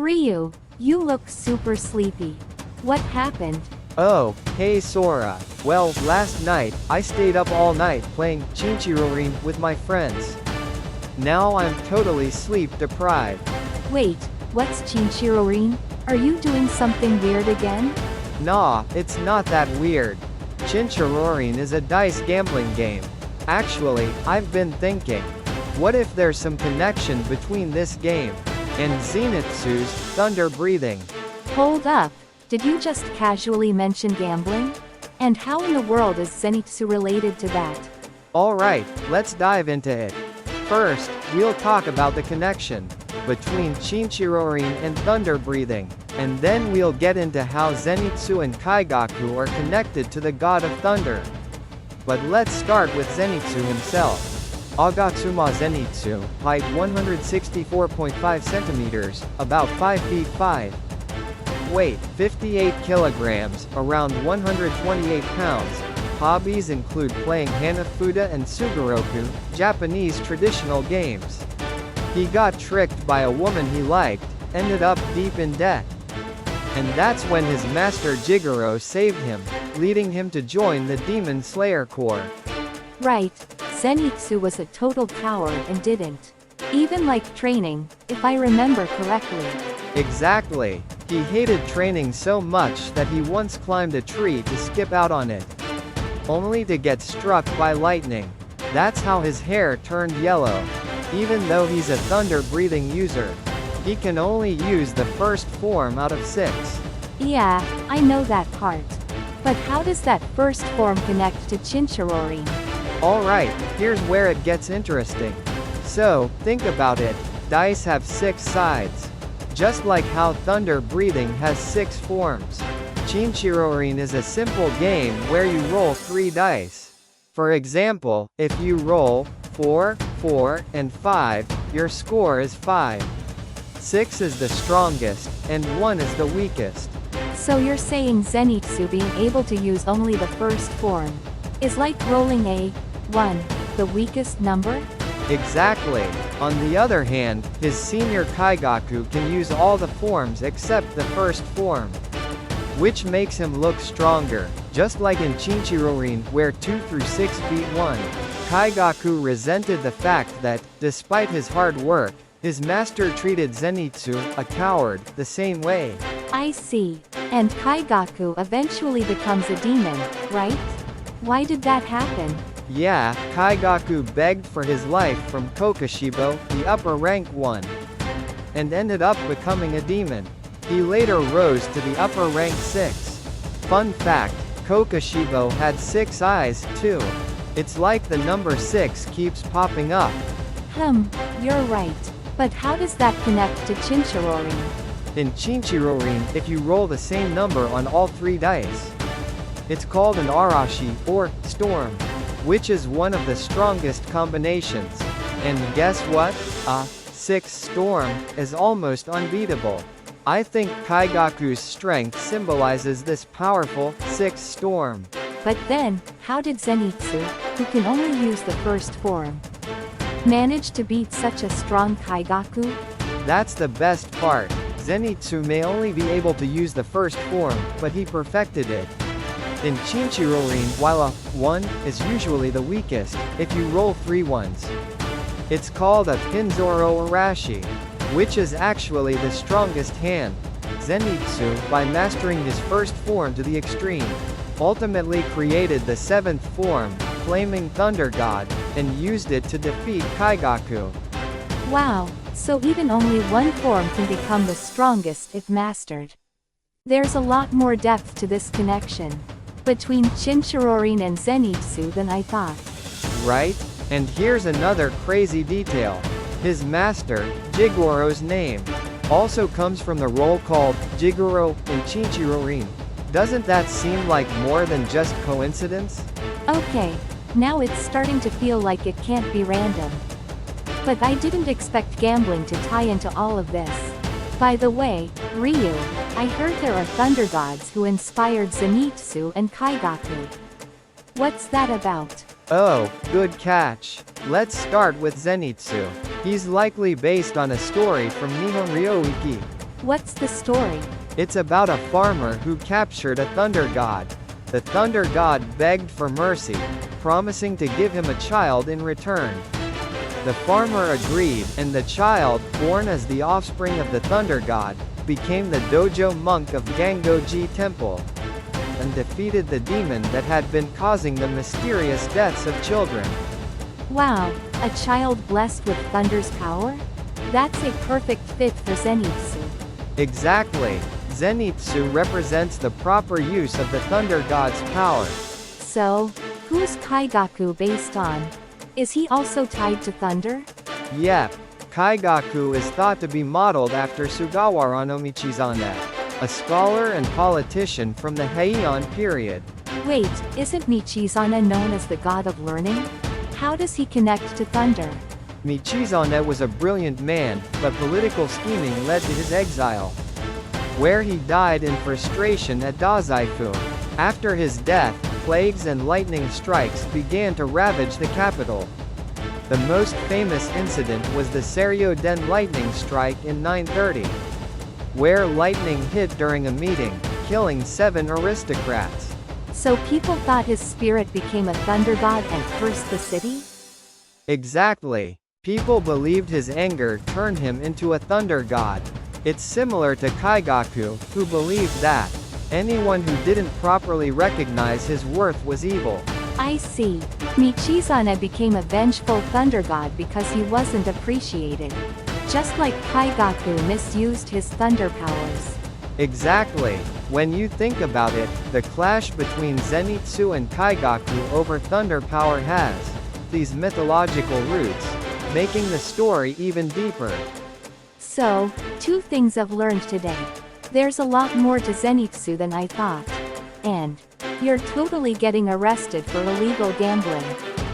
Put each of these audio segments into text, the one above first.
Ryu, you look super sleepy. What happened? Oh, hey Sora. Well, last night, I stayed up all night playing Chinchirorin with my friends. Now I'm totally sleep deprived. Wait, what's Chinchirorin? Are you doing something weird again? Nah, it's not that weird. Chinchirorin is a dice gambling game. Actually, I've been thinking, what if there's some connection between this game and Zenitsu's Thunder Breathing? Hold up, did you just casually mention gambling? And how in the world is Zenitsu related to that? Alright, let's dive into it. First, we'll talk about the connection between Chinchirorin and Thunder Breathing, and then we'll get into how Zenitsu and Kaigaku are connected to the god of thunder. But let's start with Zenitsu himself. Agatsuma Zenitsu, height 164.5 centimeters, about 5 feet 5. Weight, 58 kilograms, around 128 pounds. Hobbies include playing Hanafuda and Sugoroku, Japanese traditional games. He got tricked by a woman he liked, ended up deep in debt. And that's when his master Jigoro saved him, leading him to join the Demon Slayer Corps. Right, Zenitsu was a total coward and didn't even like training, if I remember correctly. Exactly. He hated training so much that he once climbed a tree to skip out on it, only to get struck by lightning. That's how his hair turned yellow. Even though he's a thunder-breathing user, he can only use the first form out of 6. Yeah, I know that part. But how does that first form connect to Chinchirorin? Alright, here's where it gets interesting. So, think about it, dice have 6 sides. Just like how thunder breathing has 6 forms. Chinchirorin is a simple game where you roll 3 dice. For example, if you roll 4, 4, and 5, your score is 5. 6 is the strongest, and 1 is the weakest. So you're saying Zenitsu being able to use only the first form is like rolling a 1, the weakest number? Exactly. On the other hand, his senior Kaigaku can use all the forms except the first form, which makes him look stronger, just like in Chinchirorin where 2 through 6 beat 1. Kaigaku resented the fact that, despite his hard work, his master treated Zenitsu, a coward, the same way. I see. And Kaigaku eventually becomes a demon, right? Why did that happen? Yeah, Kaigaku begged for his life from Kokoshibo, the upper rank one, and ended up becoming a demon. He later rose to the upper rank 6. Fun fact, Kokoshibo had 6 eyes, too. It's like the number 6 keeps popping up. You're right. But how does that connect to Chinchirorin? In Chinchirorin, if you roll the same number on all 3 dice, it's called an Arashi, or storm, which is one of the strongest combinations. And guess what? A 6 storm is almost unbeatable. I think Kaigaku's strength symbolizes this powerful 6 storm. But then, how did Zenitsu, who can only use the first form, manage to beat such a strong Kaigaku? That's the best part. Zenitsu may only be able to use the first form, but he perfected it. In Chinchirorin, while a 1 is usually the weakest, if you roll 3 ones, it's called a Pinzoro Arashi, which is actually the strongest hand. Zenitsu, by mastering his first form to the extreme, ultimately created the 7th form, Flaming Thunder God, and used it to defeat Kaigaku. Wow, so even only one form can become the strongest if mastered. There's a lot more depth to this connection between Chinchirorin and Zenitsu than I thought. Right? And here's another crazy detail. His master, Jigoro's name, also comes from the role called Jigoro in Chinchirorin. Doesn't that seem like more than just coincidence? Okay, now it's starting to feel like it can't be random. But I didn't expect gambling to tie into all of this. By the way, Ryu, I heard there are thunder gods who inspired Zenitsu and Kaigaku. What's that about? Oh, good catch. Let's start with Zenitsu. He's likely based on a story from Nihon Ryoiki. What's the story? It's about a farmer who captured a thunder god. The thunder god begged for mercy, promising to give him a child in return. The farmer agreed, and the child, born as the offspring of the thunder god, became the dojo monk of Gangoji Temple, and defeated the demon that had been causing the mysterious deaths of children. Wow, a child blessed with thunder's power? That's a perfect fit for Zenitsu. Exactly. Zenitsu represents the proper use of the thunder god's power. So, who's Kaigaku based on? Is he also tied to thunder? Yep. Kaigaku is thought to be modeled after Sugawara no Michizane, a scholar and politician from the Heian period. Wait, isn't Michizane known as the god of learning? How does he connect to thunder? Michizane was a brilliant man, but political scheming led to his exile, where he died in frustration at Dazaifun. After his death, plagues and lightning strikes began to ravage the capital. The most famous incident was the Seiryo-den lightning strike in 930, where lightning hit during a meeting, killing 7 aristocrats. So people thought his spirit became a thunder god and cursed the city? Exactly. People believed his anger turned him into a thunder god. It's similar to Kaigaku, who believed that anyone who didn't properly recognize his worth was evil. I see. Michizane became a vengeful thunder god because he wasn't appreciated. Just like Kaigaku misused his thunder powers. Exactly. When you think about it, the clash between Zenitsu and Kaigaku over thunder power has these mythological roots, making the story even deeper. So, 2 things I've learned today. There's a lot more to Zenitsu than I thought. And you're totally getting arrested for illegal gambling.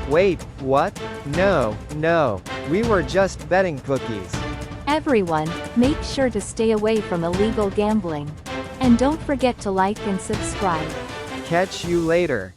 Wait, what? No, we were just betting cookies. Everyone, make sure to stay away from illegal gambling. And don't forget to like and subscribe. Catch you later.